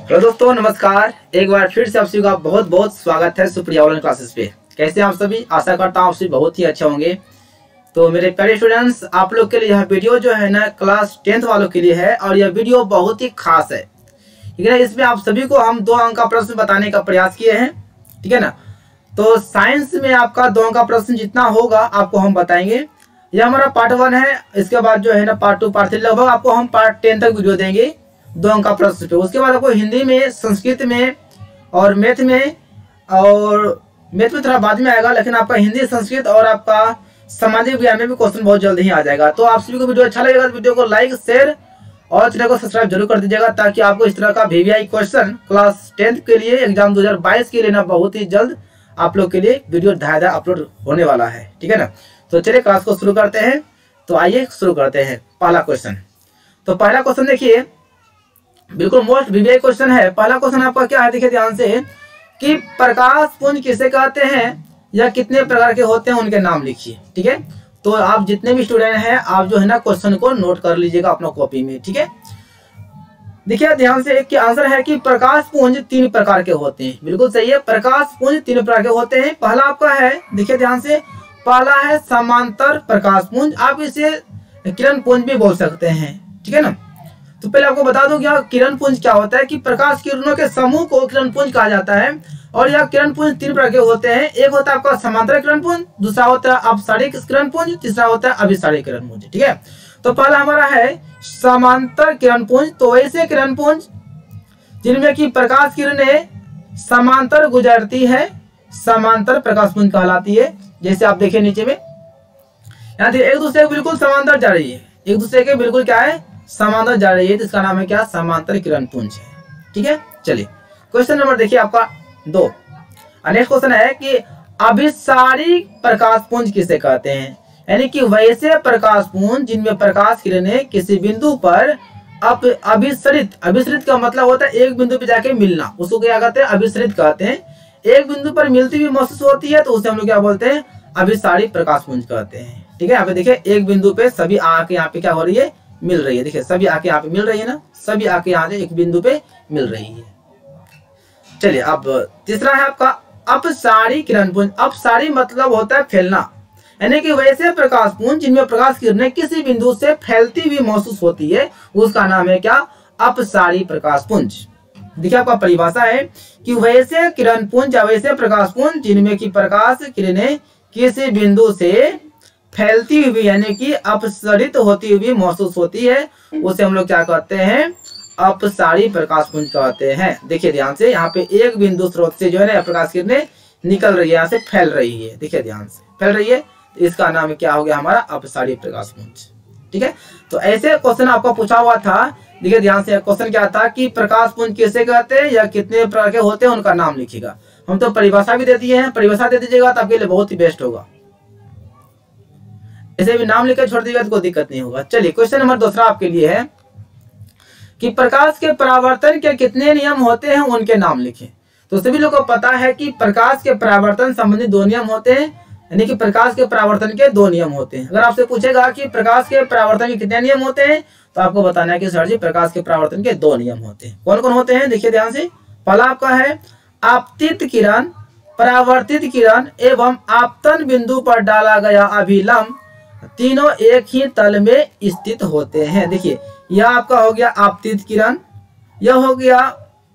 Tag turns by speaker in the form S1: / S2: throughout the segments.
S1: Hello दोस्तों, नमस्कार। एक बार फिर से आप सभी का बहुत बहुत स्वागत है सुप्रिया ऑनलाइन क्लासेस पे। कैसे हैं आप सभी? आशा करता हूँ आप सभी बहुत ही अच्छे होंगे। तो मेरे प्यारे स्टूडेंट्स, आप लोग के लिए यह वीडियो जो है ना क्लास 10th वालों के लिए है और यह वीडियो बहुत ही खास है। ठीक है ना? इसमें आप सभी को हम 2 अंक का प्रश्न बताने का प्रयास किए हैं। ठीक है ना? तो साइंस में आपका 2 अंक का प्रश्न जितना होगा आपको हम बताएंगे। यह हमारा पार्ट 1 है। इसके बाद जो है ना पार्ट 2 पार्ट 3 लगभग आपको हम पार्ट 10 तक वीडियो देंगे 2 अंक का प्रश्न पे। उसके बाद आपको हिंदी में, संस्कृत में और मैथ में, और मैथ में थोड़ा बाद में आएगा, लेकिन आपका हिंदी, संस्कृत और आपका सामाजिक विज्ञान में भी क्वेश्चन बहुत जल्द ही आ जाएगा। तो आप सभी को वीडियो अच्छा लगेगा तो वीडियो को लाइक, शेयर और चैनल को सब्सक्राइब जरूर कर दीजिएगा, ताकि आपको इस तरह का वीवीआई क्वेश्चन क्लास 10th के लिए एग्जाम 2022 के लिए ना बहुत ही जल्द आप लोग के लिए वीडियो धायदा अपलोड होने वाला है। ठीक है ना? तो चलिए क्लास को शुरू करते हैं। तो आइए शुरू करते हैं पहला क्वेश्चन। तो पहला क्वेश्चन देखिए, बिल्कुल मोस्ट वीवीआई क्वेश्चन है। पहला क्वेश्चन आपका क्या है, देखिए ध्यान से, कि प्रकाश पुंज किसे कहते हैं या कितने प्रकार के होते हैं उनके नाम लिखिए। ठीक है? तो आप जितने भी स्टूडेंट हैं आप जो है ना क्वेश्चन को नोट कर लीजिएगा अपना कॉपी में। ठीक है? देखिए ध्यान से, एक आंसर है कि प्रकाश पुंज 3 प्रकार के होते हैं। बिल्कुल सही है, प्रकाश पुंज 3 प्रकार के होते हैं। पहला आपका है, देखिए ध्यान से, पहला है समांतर प्रकाश पुंज। आप इसे किरण पुंज भी बोल सकते हैं। ठीक है ना? तो पहले आपको बता दूं क्या किरण पुंज क्या होता है, कि प्रकाश किरणों के समूह को किरण पुंज कहा जाता है। और यह किरण पुंज 3 प्रकार के होते हैं। एक होता है आपका समांतर किरण पुंज, दूसरा होता है अपसारिक किरण पुंज, तीसरा होता है अभिसारिक किरण पुंज। ठीक है? तो पहला हमारा है समांतर किरण पुंज। तो ऐसे किरण पुंज जिनमें की प्रकाश किरणें समांतर गुजरती है, समांतर प्रकाश पुंज कहलाती है। जैसे आप देखिए नीचे में, यहाँ एक दूसरे के बिल्कुल समांतर जा रही है, एक दूसरे के बिल्कुल क्या है, समांतर जा रही है, तो इसका नाम है क्या, समांतर किरण पुंज है। ठीक है? चलिए क्वेश्चन नंबर देखिए आपका 2। नेक्स्ट क्वेश्चन है कि अभिसारिक प्रकाश पुंज किसे कहते हैं, यानी कि वैसे प्रकाश पुंज जिनमें प्रकाश किरणें किसी बिंदु पर अभिसरित, अभिसरित का मतलब होता है एक बिंदु पे जाके मिलना, उसको क्या कहते हैं, अभिसरित कहते हैं। एक बिंदु पर मिलती हुई महसूस होती है तो उसे हम लोग क्या बोलते हैं, अभिसारिक प्रकाश पुंज कहते हैं। ठीक है? यहाँ पे देखिए एक बिंदु पे सभी आके यहाँ पे क्या हो रही है, मिल रही है। देखिए सभी आके यहाँ पे मिल रही है ना, सभी आके यहाँ से एक बिंदु पे मिल रही है। चलिए अब तीसरा है आपका अपसारी किरण पुंज। अपसारी मतलब होता है फैलना, यानी कि वैसे प्रकाश पुंज जिनमें प्रकाश किरणें किसी बिंदु से फैलती हुई महसूस होती है, उसका नाम है क्या, अपसारी प्रकाश पुंज। देखिए आपका परिभाषा है कि वैसे किरण पुंज या वैसे प्रकाश पुंज जिनमें की प्रकाश किरणें किसी बिंदु से फैलती हुई यानी कि अपसरित होती हुई महसूस होती है, उसे हम लोग क्या कहते हैं, अपसारी प्रकाश पुंज कहते हैं। देखिए ध्यान से, यहाँ पे एक बिंदु स्रोत से जो है ना प्रकाश किरणें निकल रही है, यहाँ से फैल रही है। देखिए ध्यान से फैल रही है, तो इसका नाम क्या हो गया, हमारा अपसारी प्रकाश पुंज। ठीक है? तो ऐसे क्वेश्चन आपको पूछा हुआ था। देखिए ध्यान से, क्वेश्चन क्या था कि प्रकाश पुंज किसे कहते हैं या कितने प्रकार के होते हैं उनका नाम लिखिएगा। हम तो परिभाषा भी दे दिए हैं, परिभाषा दे दीजिएगा तो आपके लिए बहुत ही बेस्ट होगा। ऐसे भी नाम लिखकर छोड़ दीजिएगा तो कोई दिक्कत नहीं होगा। चलिए क्वेश्चन नंबर 2 आपके लिए है कि प्रकाश के परावर्तन के कितने नियम होते हैं उनके नाम लिखें। तो सभी लोगों को पता है कि प्रकाश के परावर्तन संबंधी 2 नियम होते हैं, यानी कि प्रकाश के परावर्तन के 2 नियम होते हैं। अगर आपसे पूछेगा कि प्रकाश के परावर्तन के कितने नियम होते हैं, तो आपको बताना है कि सर जी प्रकाश के परावर्तन के 2 नियम होते हैं। कौन कौन होते हैं, देखिए ध्यान से। पहला आपका है आपतित किरण, परावर्तित किरण एवं आपतन बिंदु पर डाला गया अभिलंब तीनों एक ही तल में स्थित होते हैं। देखिए यह आपका हो गया आपतित किरण, यह हो गया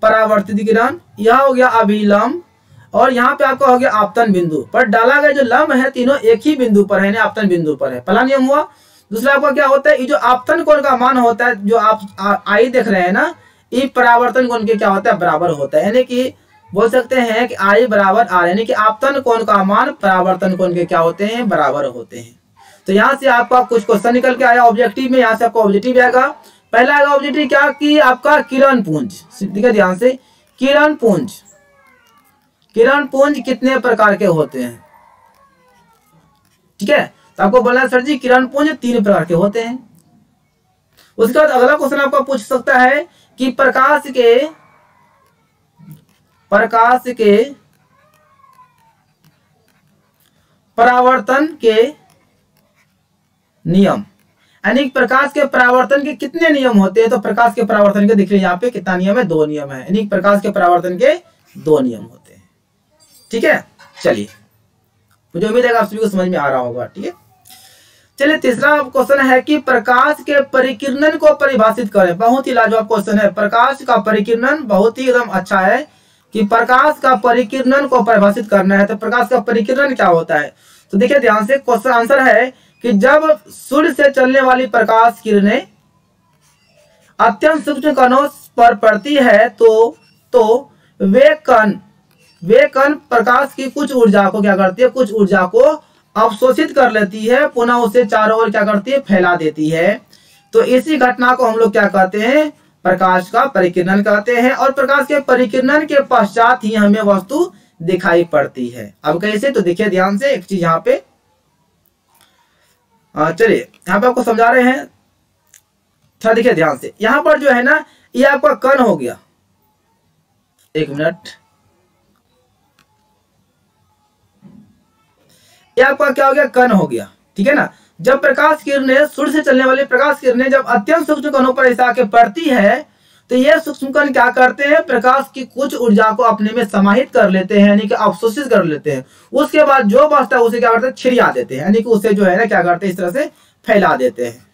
S1: परावर्तित किरण, यह हो गया अभिलंब, और यहाँ पे आपका हो गया आपतन बिंदु पर डाला गया जो लंब है, तीनों एक ही बिंदु पर है, आपतन बिंदु पर है। पहला नियम हुआ। दूसरा आपका क्या होता है, ये जो आपतन कोण का मान होता है, जो आप आई देख रहे हैं ना, ये परावर्तन कोण के क्या होता है, बराबर होता है। यानी कि बोल सकते हैं कि आई बराबर आर, यानी कि आपतन कोण का मान परावर्तन कोण के क्या होते हैं, बराबर होते हैं। तो यहाँ से आपका कुछ क्वेश्चन निकल के आया ऑब्जेक्टिव में। यहाँ से आपका ऑब्जेक्टिव आएगा। पहला आएगा ऑब्जेक्टिव क्या, कि आपका किरण पुंज। देखिए ध्यान से, किरण पुंज, किरण पुंज कितने प्रकार के होते हैं। ठीक है? तो आपको बोलना है सर जी किरण पुंज 3 प्रकार के होते हैं। उसके बाद अगला क्वेश्चन आपका पूछ सकता है कि प्रकाश के परावर्तन के नियम, यानी प्रकाश के परावर्तन के कितने नियम होते हैं? तो प्रकाश के परावर्तन के देखिए यहाँ पे कितना नियम है, 2 नियम है। यानी प्रकाश के परावर्तन के 2 नियम होते हैं। ठीक है, चलिए मुझे उम्मीद है आप सभी को समझ में आ रहा होगा। ठीक है, चलिए तीसरा क्वेश्चन है कि प्रकाश के परिकिरणन को परिभाषित करें। बहुत ही लाजवाब क्वेश्चन है। प्रकाश का परिकिरणन बहुत ही एकदम अच्छा है कि प्रकाश का परिकिरणन को परिभाषित करना है। तो प्रकाश का परिकिरणन क्या होता है? तो देखिए ध्यान से, क्वेश्चन आंसर है कि जब सूर्य से चलने वाली प्रकाश किरणें अत्यंत सूक्ष्म कणों पर पड़ती है तो वे कण प्रकाश की कुछ ऊर्जा को क्या करती है? कुछ ऊर्जा को अवशोषित कर लेती है, पुनः उसे चारों ओर क्या करती है? फैला देती है। तो इसी घटना को हम लोग क्या कहते हैं? प्रकाश का परिकिरणन कहते हैं। और प्रकाश के परिकिरणन के पश्चात ही हमें वस्तु दिखाई पड़ती है। अब कैसे? तो देखिए ध्यान से, एक चीज यहाँ पे चलिए यहाँ पे आपको समझा रहे हैं, थोड़ा देखिए ध्यान से। यहाँ पर जो है ना, ये आपका कण हो गया। एक मिनट, ये आपका क्या हो गया? कण हो गया। ठीक है ना। जब प्रकाश किरणें, सूर्य से चलने वाली प्रकाश किरणें जब अत्यंत सूक्ष्म कणों पर ऐसा आके पड़ती है तो ये सूक्ष्म कण क्या करते हैं? प्रकाश की कुछ ऊर्जा को अपने में समाहित कर लेते हैं, यानी कि अवशोषित कर लेते हैं। उसके बाद जो बचता है उसे क्या करते हैं? छिड़िया देते हैं, यानी कि उसे जो है ना क्या करते हैं? इस तरह से फैला देते हैं।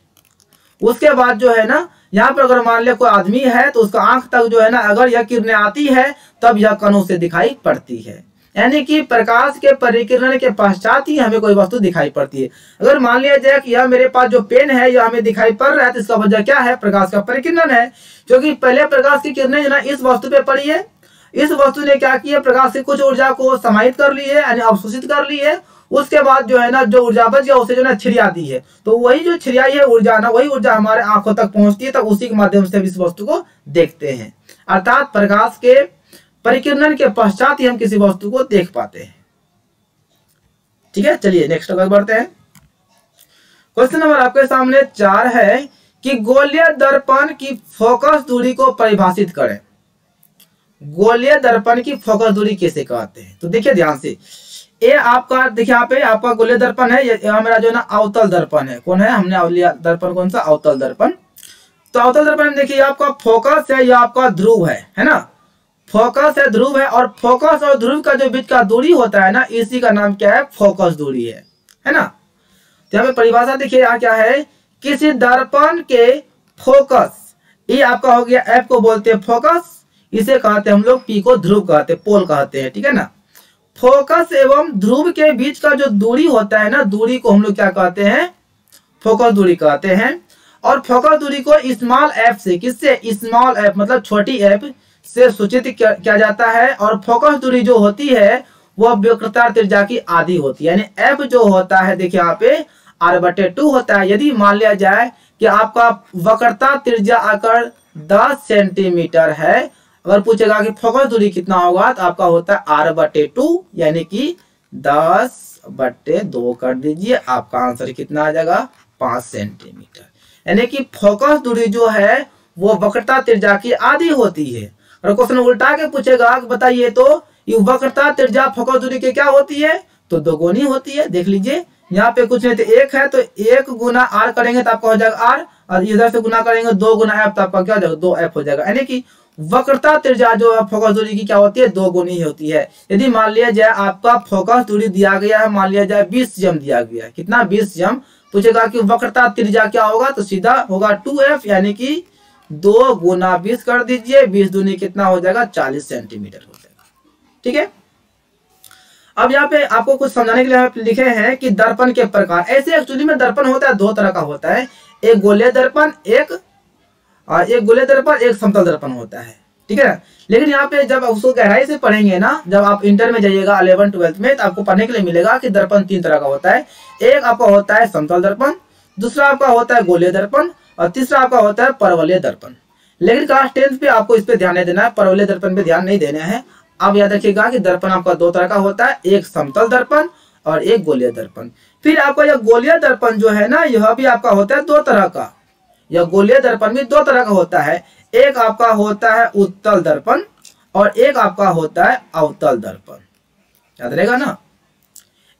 S1: उसके बाद जो है ना, यहाँ पर अगर मान लिया कोई आदमी है तो उसका आंख तक जो है ना, अगर यह किरणें आती है तब यह कणों से दिखाई पड़ती है। यानी कि प्रकाश के परिकिरण के पश्चात ही हमें कोई वस्तु दिखाई पड़ती है। अगर मान लिया जाए कि यह मेरे पास जो पेन है यह हमें दिखाई पड़ रहा है, तो इसका वजह क्या है? प्रकाश का परिकिरण है। क्योंकि पहले प्रकाश की किरणें जो ना इस वस्तु पे पड़ी है, इस वस्तु ने क्या किया? प्रकाश से कुछ ऊर्जा को समाहित कर ली है, यानी अवशोषित कर ली है। उसके बाद जो है ना, जो ऊर्जा बच गया उसे जो ना छिड़िया दी है। तो वही जो छिड़ियाई है ऊर्जा ना, वही ऊर्जा हमारे आंखों तक पहुंचती है, तब उसी के माध्यम से इस वस्तु को देखते हैं। अर्थात प्रकाश के परिकिरणन के पश्चात ही हम किसी वस्तु को देख पाते हैं। ठीक है, चलिए नेक्स्ट आगे बढ़ते हैं। क्वेश्चन नंबर आपके सामने 4 है कि गोलीय दर्पण की फोकस दूरी को परिभाषित करें। गोलीय दर्पण की फोकस दूरी किसे कहते हैं? तो देखिए ध्यान से, ये आपका देखिए यहाँ पे आपका गोलीय दर्पण है, ये मेरा जो ना अवतल दर्पण है। कौन है? हमने लिया दर्पण कौन सा? अवतल दर्पण। तो अवतल दर्पण में देखिए आपका फोकस है, या आपका ध्रुव है ना। फोकस है, ध्रुव है, और फोकस और ध्रुव का जो बीच का दूरी होता है ना, इसी का नाम क्या है? फोकस दूरी है ना। तो यहाँ पे परिभाषा देखिए यहाँ क्या है? किसी दर्पण के फोकस, ये आपका हो गया एफ को बोलते हैं फोकस, इसे कहते हैं हम लोग पी को ध्रुव कहते हैं, पोल कहते हैं। ठीक है ना। फोकस एवं ध्रुव के बीच का जो दूरी होता है ना, दूरी को हम लोग क्या कहते हैं? फोकस दूरी कहते हैं। और फोकस दूरी को स्मॉल एफ से, किससे? स्मॉल एफ मतलब छोटी एफ से सूचित किया जाता है। और फोकस दूरी जो होती है वह वक्रता त्रिज्या की आधी होती है, यानी एफ जो होता है देखिए यहाँ पे r/2 होता है। यदि मान लिया जाए कि आपका वक्रता त्रिज्या आकर 10 सेंटीमीटर है, अगर पूछेगा कि फोकस दूरी कितना होगा, तो आपका होता है r/2, यानी कि 10/2 कर दीजिए, आपका आंसर कितना आ जाएगा? 5 सेंटीमीटर। यानी कि फोकस दूरी जो है वो वक्रता त्रिज्या की आधी होती है। और क्वेश्चन उल्टा के पूछेगा कि बताइए तो ये वक्रता त्रिज्या फोकस दूरी की क्या होती है? तो 2 गुनी होती है। देख लीजिए यहाँ पे कुछ नहीं तो 1 है, तो 1 गुना r करेंगे तो आपका हो जाएगा r, और इधर से गुना करेंगे 2 गुना f, तो आपका क्या हो जाएगा? 2f हो जाएगा। यानी कि वक्रता त्रिज्या जो है फोकस दूरी की क्या होती है? 2 गुनी होती है। यदि मान लिया जाए आपका फोकस दूरी दिया गया है, मान लिया जाए 20 सम दिया गया है, कितना? 20 सम। पूछेगा कि वक्रता त्रिज्या क्या होगा, तो सीधा होगा 2f, यानी कि 2 गुना 20 कर दीजिए, 20 दूनी कितना हो जाएगा? 40 सेंटीमीटर हो जाएगा। ठीक है। अब यहाँ पे आपको कुछ समझाने के लिए लिखे हैं कि दर्पण के प्रकार। ऐसे एक्चुअली में दर्पण होता है 2 तरह का होता है, एक गोलीय दर्पण, एक गोलीय दर्पण, एक समतल दर्पण होता है। ठीक है। लेकिन यहाँ पे जब उसको गहराई से पढ़ेंगे ना, जब आप इंटर में जाइएगा 11 12 में, तो आपको पढ़ने के लिए मिलेगा कि दर्पण 3 तरह का होता है। एक आपका होता है समतल दर्पण, दूसरा आपका होता है गोलीय दर्पण, और तीसरा आपका होता है परवलय दर्पण। लेकिन क्लास 10th पे आपको इस पे ध्यान नहीं देना है, परवलय दर्पण पे ध्यान नहीं देना है। अब याद रखिएगा कि दर्पण आपका 2 तरह का होता है, एक समतल दर्पण और एक गोलीय दर्पण। फिर आपका यह गोलीय दर्पण जो है ना, यह भी आपका होता है 2 तरह का। यह गोलीय दर्पण भी 2 तरह का होता है। एक आपका होता है उत्तल दर्पण और एक आपका होता है अवतल दर्पण। याद रहेगा ना,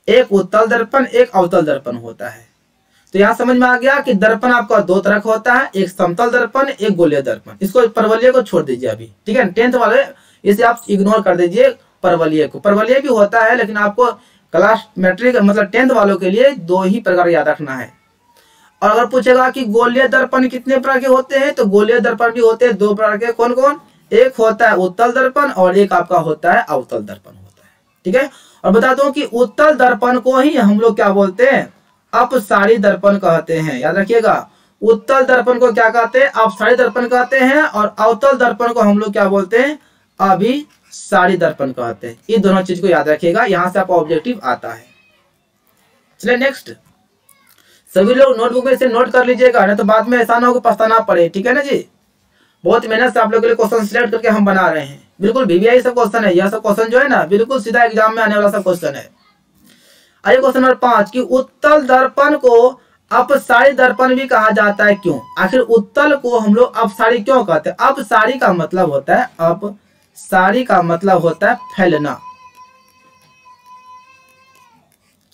S1: एक उत्तल दर्पण, एक अवतल दर्पण होता है। तो यहाँ समझ में आ गया कि दर्पण आपका दो तरह का होता है, एक समतल दर्पण, एक गोलीय दर्पण। इसको परवलय को छोड़ दीजिए अभी, ठीक है, 10th वाले इसे आप इग्नोर कर दीजिए परवलय को। परवलय भी होता है लेकिन आपको क्लास मैट्रिक मतलब 10th वालों के लिए दो ही प्रकार याद रखना है। और अगर पूछेगा कि गोलीय दर्पण कितने प्रकार के होते हैं, तो गोलीय दर्पण भी होते हैं दो प्रकार के। कौन कौन? एक होता है उत्तल दर्पण और एक आपका होता है अवतल दर्पण होता है, ठीक है। और बता दूं कि उत्तल दर्पण को ही हम लोग क्या बोलते हैं? अपसारी दर्पण कहते हैं। याद रखिएगा, उत्तल दर्पण को क्या कहते हैं? अपसारी दर्पण कहते हैं। और अवतल दर्पण को हम लोग क्या बोलते हैं? अभिसारी दर्पण कहते हैं। ये दोनों चीज को याद रखिएगा, यहां से आपका ऑब्जेक्टिव आता है। चलिए नेक्स्ट, सभी लोग नोटबुक में से नोट कर लीजिएगा, नहीं तो बाद में ऐसा ना हो कि पछताना पड़े, ठीक है ना जी। बहुत मेहनत से आप लोगों के लिए क्वेश्चन सिलेक्ट करके हम बना रहे हैं, बिल्कुल VVI सब क्वेश्चन है। यह सब क्वेश्चन जो है ना बिल्कुल सीधा एग्जाम में आने वाला सब क्वेश्चन है। आइए क्वेश्चन नंबर 5 कि उत्तल दर्पण को अपसारी दर्पण भी कहा जाता है, क्यों? आखिर उत्तल को हम लोग अपसारी क्यों कहते हैं? अपसारी का मतलब होता है, अपसारी का मतलब होता है फैलना।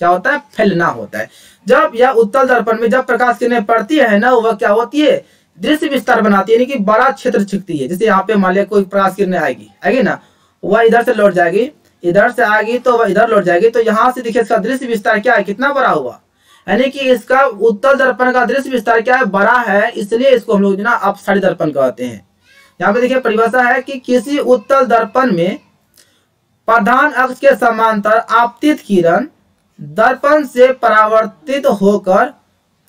S1: क्या होता है? फैलना होता है। जब यह उत्तल दर्पण में जब प्रकाश किरणें पड़ती है ना, वह क्या होती है? दृश्य विस्तार बनाती है, यानी कि बड़ा क्षेत्र छिपती है। जैसे यहाँ पे मान लिया कोई प्रकाश किरणें आएगी ना, वह इधर से लौट जाएगी, इधर से आएगी तो वह इधर लौट जाएगी, तो यहाँ से देखिए इसका दृश्य विस्तार क्या है, कितना बड़ा हुआ। यानी कि इसका उत्तल दर्पण का दृश्य विस्तार क्या है? बड़ा है, इसलिए इसको हम लोग ना अपसारी दर्पण कहते हैं। यहाँ पे देखिए परिभाषा है कि किसी उत्तल दर्पण में प्रधान अक्ष के समांतर आपतित किरण दर्पण से परावर्तित होकर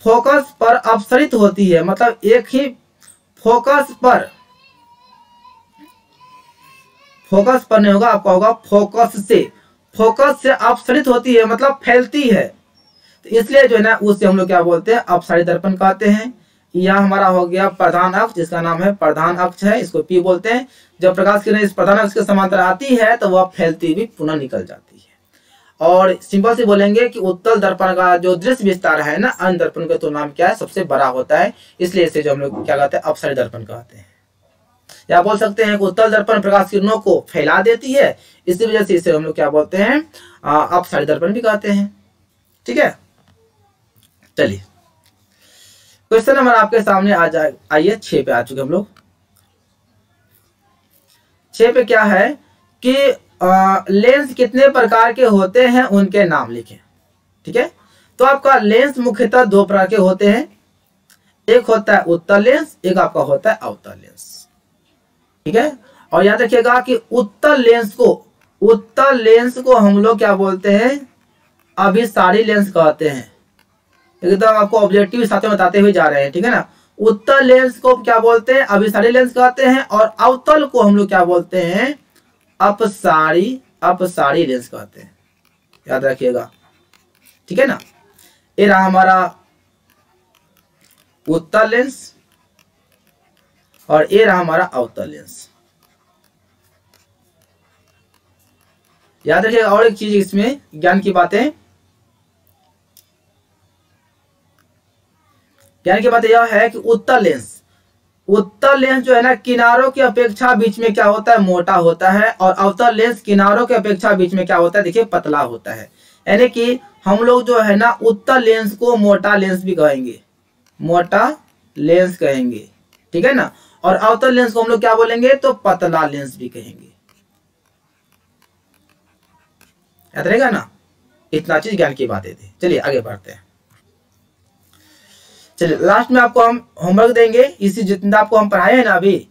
S1: फोकस पर अपसरित होती है। मतलब एक ही फोकस पर नहीं होगा, आपका होगा फोकस से अपसरित होती है, मतलब फैलती है। तो इसलिए जो है ना उससे हम लोग क्या बोलते हैं? अपसारी दर्पण कहते हैं। यह हमारा हो गया प्रधान अक्ष, जिसका नाम है प्रधान अक्ष है, इसको P बोलते हैं। जब प्रकाश किरण इस प्रधान अक्ष के समांतर आती है तो वह फैलती हुई पुनः निकल जाती है। और सिंपल से बोलेंगे कि उत्तल दर्पण का जो दृश्य विस्तार है ना अन्य दर्पण के तुलना में क्या है? सबसे बड़ा होता है, इसलिए इसे जो हम लोग क्या कहते हैं? अपसारी दर्पण कहते हैं। या बोल सकते हैं कि उत्तल दर्पण प्रकाश किरणों को फैला देती है, इसी वजह से इसे हम लोग क्या बोलते हैं? अपसारी दर्पण भी कहते हैं, ठीक है। चलिए क्वेश्चन नंबर आपके सामने आ जाए, आइए 6 पे आ चुके हम लोग। 6 पे क्या है कि लेंस कितने प्रकार के होते हैं उनके नाम लिखें, ठीक है। तो आपका लेंस मुख्यतः दो प्रकार के होते हैं, एक होता है उत्तल लेंस, एक आपका होता है अवतल लेंस, ठीक है। और याद रखिएगा कि उत्तल लेंस को हम लोग क्या बोलते हैं? अभिसारी लेंस कहते हैं। एकदम आपको ऑब्जेक्टिव साथ में बताते हुए जा रहे हैं, ठीक है ना। उत्तल लेंस को क्या बोलते हैं? अभिसारी लेंस कहते हैं। और अवतल को हम लोग क्या बोलते हैं? अपसारी लेंस कहते हैं, याद रखिएगा, ठीक है ना। ये रहा हमारा उत्तल लेंस और ये रहा हमारा अवतल लेंस, याद रखिएगा। और एक चीज इसमें ज्ञान की बातें यह है कि उत्तल लेंस जो है ना किनारों की अपेक्षा बीच में क्या होता है? मोटा होता है। और अवतल लेंस किनारों की अपेक्षा बीच में क्या होता है? देखिए पतला होता है। यानी कि हम लोग जो है ना उत्तल लेंस को मोटा लेंस भी कहेंगे, ठीक है ना। और अवतल लेंस को हम लोग क्या बोलेंगे? तो पतला लेंस भी कहेंगे, याद रहेगा ना। इतना चीज ज्ञान की बातें थी। चलिए आगे बढ़ते हैं। चलिए लास्ट में आपको हम होमवर्क देंगे, इसी जितना आपको हम पढ़ाए हैं ना अभी,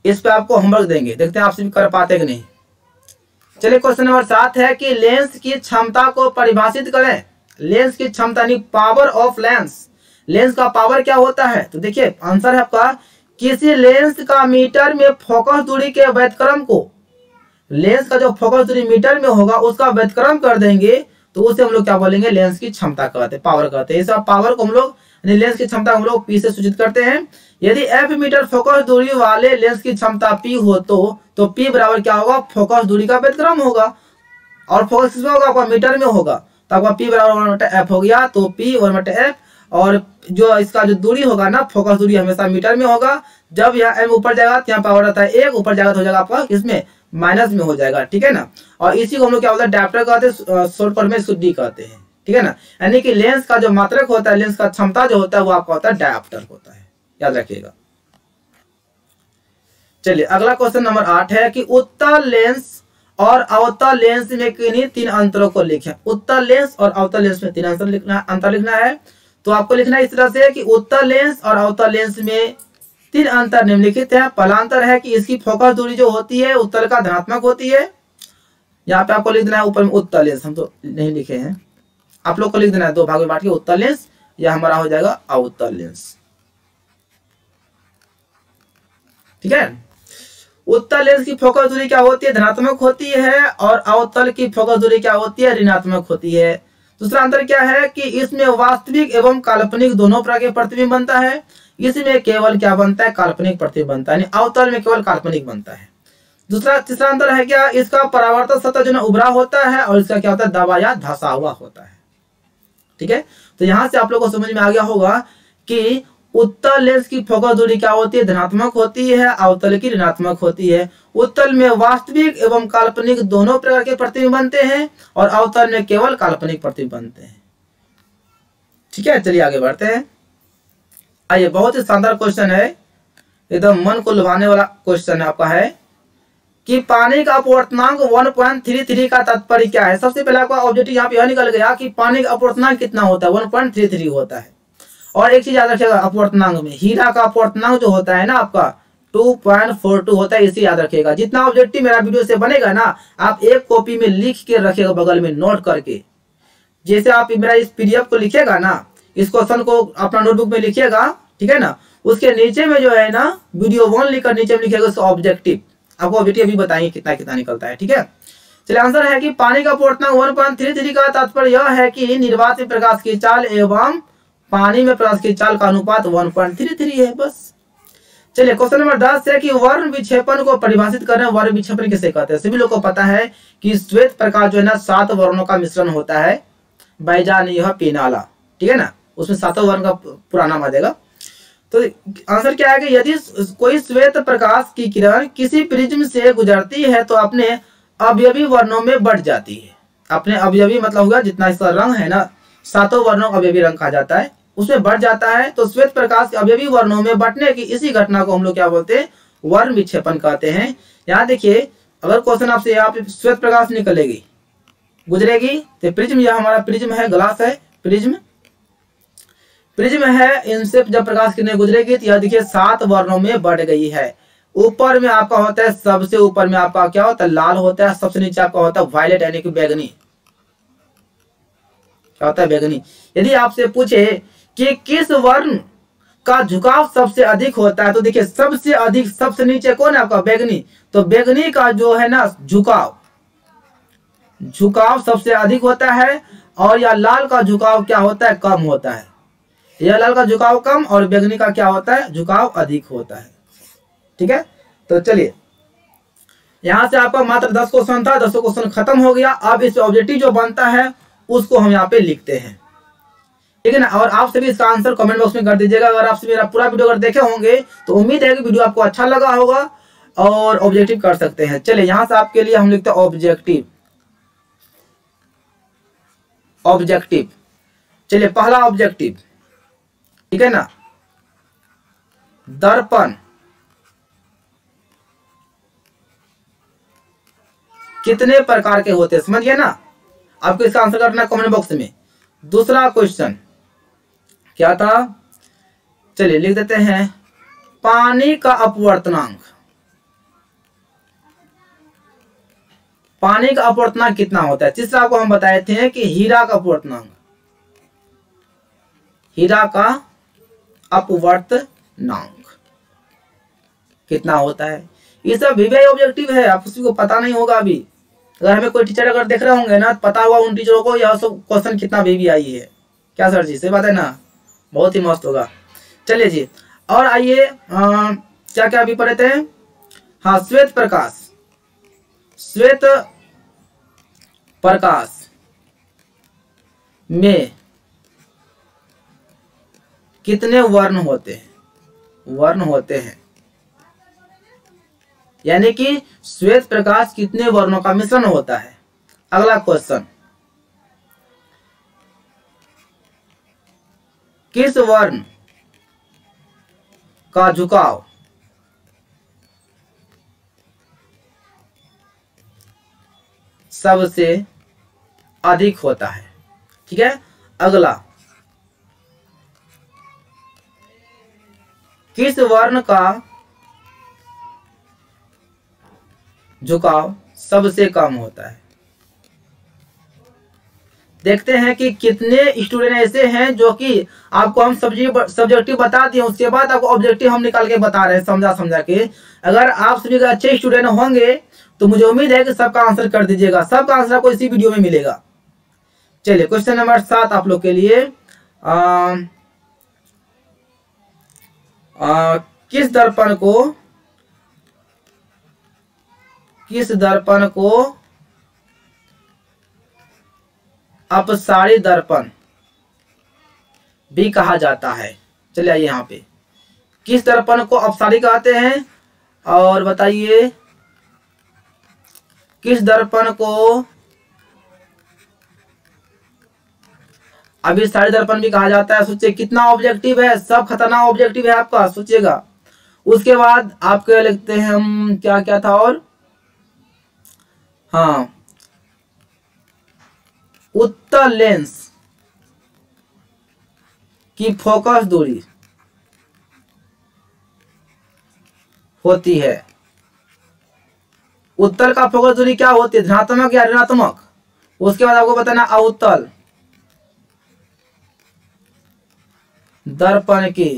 S1: इस पे आपको होमवर्क देंगे, देखते हैं आपसे भी कर पाते कि नहीं। चलिए क्वेश्चन नंबर 7 है कि लेंस की क्षमता को परिभाषित करें। लेंस की क्षमता यानी पावर ऑफ लेंस का पावर क्या होता है? तो देखिए आंसर है आपका, किसी लेंस का मीटर में फोकस दूरी के व्युत्क्रम को, लेंस का जो फोकस दूरी मीटर में होगा उसका व्युत्क्रम कर देंगे तो उसे हम लोग क्या बोलेंगे? लेंस की क्षमता कहते हैं, पावर कहते हैं। इस पावर को हम लोग लेंस की क्षमता हम लोग P से सूचित करते हैं। यदि f मीटर फोकस दूरी वाले लेंस की क्षमता P हो तो P बराबर क्या होगा? फोकस दूरी का व्युत्क्रम होगा। और फोकस किसमें होगा? आपका मीटर में होगा, तो आपका P बराबर 1/f हो गया। तो P 1/f, और जो इसका जो दूरी होगा ना, फोकस दूरी हमेशा मीटर में होगा। जब यहाँ m ऊपर जाएगा तो यहाँ पावर आता है 1, ऊपर जाएगा तो हो जाएगा आपका इसमें माइनस में हो जाएगा, ठीक है ना। और इसी को हम लोग क्या बोलते हैं? डायप्टर कहते हैं, शॉर्ट फॉर्म में इसको D कहते हैं, ठीक है ना। यानी कि लेंस का जो मात्रक होता है, लेंस का क्षमता जो होता है वो आपका होता है डायप्टर होता है, याद रखिएगा। चलिए अगला क्वेश्चन नंबर 8 है कि उत्तल लेंस और अवतल लेंस में किन्हीं 3 अंतरों को लिखें। उत्तल लेंस और अवतल लेंस में 3 अंतर लिखना है। तो आपको लिखना है इस तरह से कि उत्तल लेंस और अवतल लेंस में 3 अंतर निम्नलिखित है। पहला अंतर है कि इसकी फोकस दूरी जो होती है उत्तल का धनात्मक होती है। यहाँ पे आपको लिख देना है ऊपर में उत्तल लेंस, हम तो नहीं लिखे हैं, आप लोग को लिख देना है 2 भाग में बांट के, उत्तल लेंस या हमारा हो जाएगा अवतल लेंस, ठीक है। उत्तल लेंस की फोकस दूरी क्या होती है, धनात्मक होती है, और अवतल की फोकस दूरी क्या होती है, ऋणात्मक होती है। दूसरा अंतर क्या है कि इसमें वास्तविक एवं काल्पनिक दोनों प्रकार के प्रतिबिंब बनता है, इसमें केवल क्या बनता है, काल्पनिक प्रतिबिंब बनता है, अवतल में केवल काल्पनिक बनता है। तीसरा अंतर है क्या, इसका परावर्तक सतह जो है उभरा होता है और इसका क्या होता है, दबा या धंसा हुआ होता है, ठीक है। तो यहां से आप लोगों को समझ में आ गया होगा कि उत्तल लेंस की फोकस दूरी क्या होती है, धनात्मक होती है, अवतल की ऋणात्मक होती है। उत्तल में वास्तविक एवं काल्पनिक दोनों प्रकार के प्रतिबिंब बनते हैं और अवतल में केवल काल्पनिक प्रतिबिंब बनते हैं, ठीक है। चलिए आगे बढ़ते हैं। आइए, बहुत ही शानदार क्वेश्चन है, एकदम मन को लुभाने वाला क्वेश्चन आपका है कि पानी का अपवर्तनांक 1.33 का तात्पर्य क्या है। सबसे पहले आपका ऑब्जेक्टिव यहाँ पे यह निकल गया कि पानी का अपवर्तनांक कितना होता है, 1.33 होता है। और एक चीज याद रखिएगा, अपवर्तनांक में हीरा का अपवर्तनांक जो होता है ना आपका 2.42 होता है, इसे याद रखिएगा। जितना ऑब्जेक्टिव मेरा वीडियो से बनेगा ना, आप एक कॉपी में लिख के रखिएगा बगल में नोट करके। जैसे आप मेरा इस पीडीएफ को लिखिएगा ना, इस क्वेश्चन को अपना नोटबुक में लिखिएगा, ठीक है ना, उसके नीचे में जो है ना वीडियो 1 लिखकर नीचे में लिखिएगा उसका ऑब्जेक्टिव। आपको ऑब्जेक्टिव अभी बताएंगे कितना कितना निकलता है, ठीक है। चलिए आंसर है कि पानी का अपवर्तनांक 1.33 का तात्पर्य यह है कि निर्वात में प्रकाश की चाल एवं पानी में प्रकाश की चाल का अनुपात 1.33 है, बस। चलिए क्वेश्चन नंबर 10 है कि वर्ण विक्षेपण को परिभाषित करें। वर्ण विक्षेपण किसे कहते हैं। सभी लोग को पता है कि श्वेत प्रकाश जो है ना 7 वर्णों का मिश्रण होता है, बैजानीय पिनाला, ठीक है ना, उसमें 7 वर्ण का पूरा नाम आ जाएगा। तो आंसर क्या है कि यदि कोई श्वेत प्रकाश की किरण किसी प्रिज्म से गुजरती है तो अपने अवयवी वर्णों में बढ़ जाती है। अपने अवयवी मतलब होगा जितना इसका रंग है ना, 7 वर्णों का अवयवी रंग कहा जाता है, उसमें बढ़ जाता है। तो श्वेत प्रकाश के अवयवी वर्णों में बढ़ने की इसी घटना को हम लोग क्या बोलते हैं, वर्ण विक्षेपण कहते हैं। यहाँ देखिए, अगर क्वेश्चन आपसे यहाँ पे श्वेत प्रकाश निकलेगी गुजरेगी तो प्रिज्म, यह हमारा प्रिज्म है, ग्लास है, प्रिज्म है, इनसे जब प्रकाश किरणें गुजरेगी तो यह देखिए 7 वर्णों में बढ़ गई है। ऊपर में आपका होता है, सबसे ऊपर में आपका क्या होता है, लाल होता है, सबसे नीचे आपका होता है वायलेट यानी कि बैगनी, क्या होता है, बैगनी। यदि आपसे पूछे कि किस वर्ण का झुकाव सबसे अधिक होता है तो देखिए सबसे अधिक, सबसे नीचे कौन है आपका, बैगनी। तो बैगनी का जो है ना झुकाव सबसे अधिक होता है, और या लाल का झुकाव क्या होता है, कम होता है। यह लाल का झुकाव कम और बैगनी का क्या होता है, झुकाव अधिक होता है, ठीक है। तो चलिए यहां से आपका मात्र 10 क्वेश्चन था, 10 क्वेश्चन खत्म हो गया। अब इस ऑब्जेक्टिव जो बनता है उसको हम यहाँ पे लिखते हैं, ठीक है ना। और आप सभी इसका आंसर कमेंट बॉक्स में कर दीजिएगा। अगर आपसे मेरा पूरा वीडियो अगर देखे होंगे तो उम्मीद है कि वीडियो आपको अच्छा लगा होगा और ऑब्जेक्टिव कर सकते हैं। चलिए यहां से आपके लिए हम लिखते हैं ऑब्जेक्टिव। चलिए पहला ऑब्जेक्टिव, ठीक है ना, दर्पण कितने प्रकार के होते हैं, समझ गए ना। आपको इसका आंसर करना है कमेंट बॉक्स में। दूसरा क्वेश्चन क्या था, चलिए लिख देते हैं, पानी का अपवर्तनांक, पानी का अपवर्तनांक कितना होता है। तीसरा को हम बताए थे कि हीरा का अपवर्तनांक, हीरा का अपवर्तनांक कितना होता है। ये सब वीवीआई ऑब्जेक्टिव है, आप किसी को पता नहीं होगा अभी। अगर हमें कोई टीचर अगर देख रहे होंगे ना, पता होगा उन टीचरों को यह सब क्वेश्चन कितना वीवीआई है। क्या सर जी, सही बात है ना, बहुत ही मस्त होगा। चलिए जी, और आइए क्या क्या अभी पढ़े थे। हाँ, श्वेत प्रकाश में कितने वर्ण होते हैं, यानी कि श्वेत प्रकाश कितने वर्णों का मिश्रण होता है। अगला क्वेश्चन, किस वर्ण का झुकाव सबसे अधिक होता है? ठीक है, अगला, किस वर्ण का झुकाव सबसे कम होता है? देखते हैं कि कितने स्टूडेंट ऐसे हैं जो कि आपको हम सब्जेक्टिव बता दिए, उसके बाद आपको ऑब्जेक्टिव हम निकाल के बता रहे हैं समझा समझा के। अगर आप सभी का अच्छे स्टूडेंट होंगे तो मुझे उम्मीद है कि सबका आंसर कर दीजिएगा। सबका आंसर आपको इसी वीडियो में मिलेगा। चलिए क्वेश्चन नंबर 7 आप लोग के लिए, किस दर्पण को अपसारी दर्पण भी कहा जाता है? चलिए आइए यहाँ पे, किस दर्पण को अपसारी कहते हैं? और बताइए किस दर्पण को अभिसारी दर्पण भी कहा जाता है? सोचिए कितना ऑब्जेक्टिव है, सब खतरनाक ऑब्जेक्टिव है आपका, सोचिएगा। उसके बाद आपके लिखते हैं हम, क्या क्या था और, हाँ, उत्तल लेंस की फोकस दूरी होती है। उत्तल का फोकस दूरी क्या होती है, धनात्मक या ऋणात्मक? उसके बाद आपको बताना अवतल दर्पण की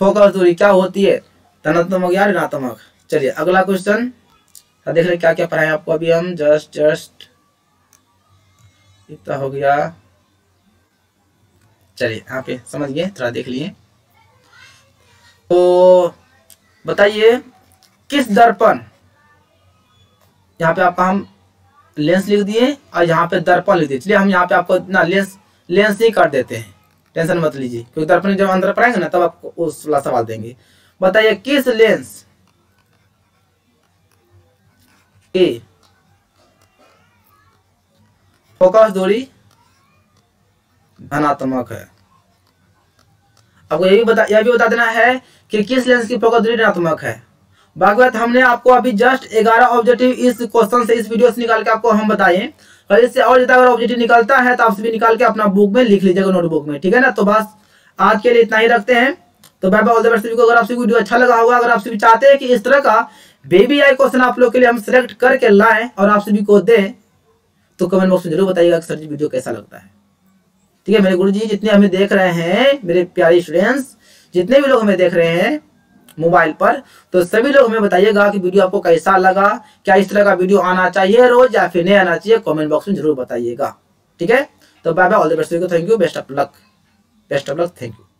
S1: फोकस दूरी क्या होती है, धनात्मक या ऋणात्मक? चलिए अगला क्वेश्चन देख रहे क्या क्या पढ़ाए आपको अभी हम, जस्ट इतना हो गया। चलिए यहाँ पे समझ गए, थोड़ा देख लिए। तो बताइए किस दर्पण, यहाँ पे आपका हम लेंस लिख दिए और यहाँ पे दर्पण लिख दिए। चलिए हम यहाँ पे आपको इतना लेंस ही कर देते हैं, टेंशन मत लीजिए, क्योंकि दर्पण जब अंदर पढ़ाएंगे ना तब आपको उस वाला सवाल देंगे। बताइए किस लेंस की फोकस दूरी धनात्मक है? आपको यह भी बता देना है कि किस लेंस की फोकस दूरी ऋणात्मक है। बाकी बात हमने आपको अभी जस्ट 11 ऑब्जेक्टिव इस क्वेश्चन से, इस वीडियो से निकाल के आपको हम बताएं, और इससे और ज्यादा अगर ऑब्जेक्टिव निकलता है तो आप सभी निकाल के अपना बुक में लिख लीजिएगा, नोटबुक में, ठीक है ना। तो बस आज के लिए इतना ही रखते हैं। तो bye bye, all the best सभी को। अगर आपसे वीडियो अच्छा लगा होगा, अगर आप सभी चाहते हैं कि इस तरह का बेबी आई क्वेश्चन आप लोग के लिए हम सिलेक्ट करके लाएं और आप सभी को दें, तो कमेंट बॉक्स में जरूर बताइएगा कि सर जी वीडियो कैसा लगता है। ठीक है मेरे गुरुजी, जितने हमें देख रहे हैं, मेरे प्यारे स्टूडेंट्स, जितने भी लोग हमें देख रहे हैं मोबाइल पर, तो सभी लोग हमें बताइएगा कि वीडियो आपको कैसा लगा, क्या इस तरह का वीडियो आना चाहिए रोज या फिर नहीं आना चाहिए, कमेंट बॉक्स में जरूर बताइएगा। ठीक है, तो bye bye, all the best, thank you, best of luck, thank you.